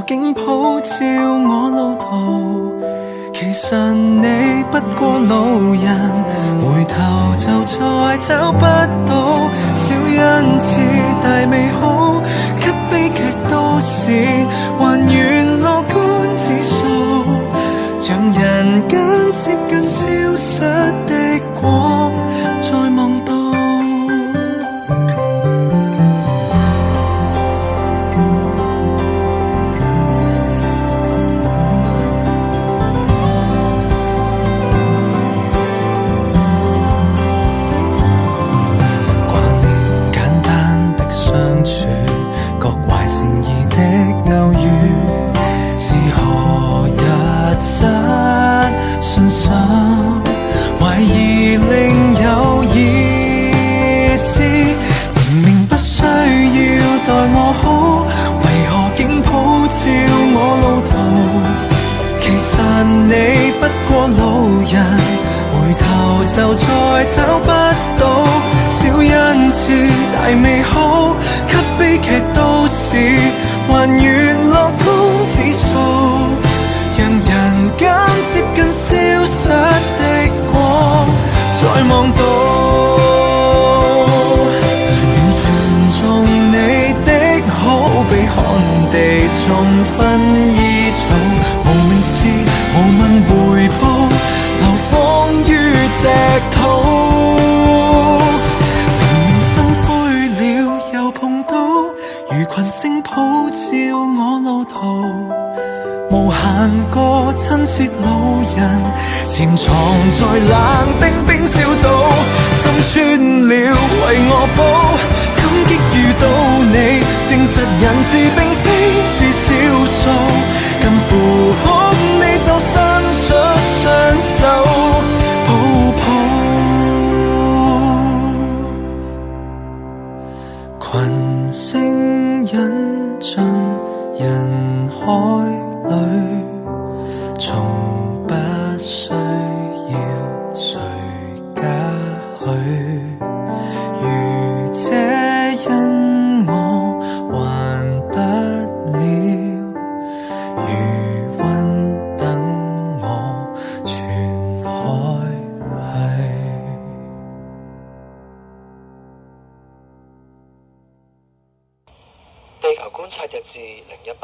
竟普照我路途。其實你不過路人，回頭就再找不到。小恩賜大美好，給悲劇都市還原樂觀指數，讓人間接近消失的光再望到。偶遇，自何日真信心，懷疑另有意思。明明不需要待我好，為何竟普照我路途？其實你不過路人，回頭就再找不到。小恩賜大美好，給悲劇都市還原樂觀指數，讓人間接近消失的光再望到。完全從你的好，比旱地種薰衣草，無名氏無問回報，流放於矽土。如群星普照我路途，無限個親切路人，潛藏在冷冰冰小島，心穿了為我補，感激遇到你，證實人事並非是少數，近乎哭你就伸出雙手抱抱，群星引進人海裏，從不需要誰嘉許。如這因我還不了，如溫等我傳開去。地球觀察日誌018